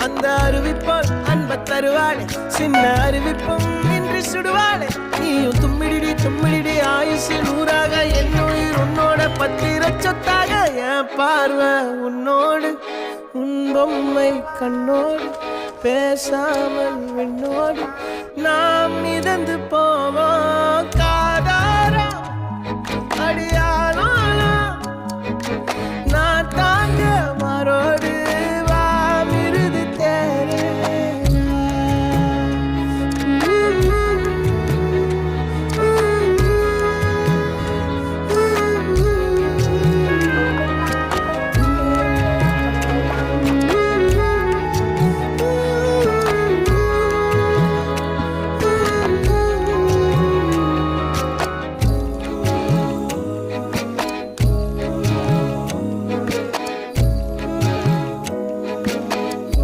அந்த அறிவிப்போல் அன்ப தருவாளே சின்ன அறிவிப்பும் இன்று சுடுவாளே நீயும் தும்மிடி ஆயுசு நூறாக என் உயிர் உன்னோட பத்திர சொத்தாக என் பார்வை உன்னோடு உன் பொம்மை கண்ணோடு பேசாமல் விண்ணோடு நாம் மிதந்து போவோம் காதாரா அடியா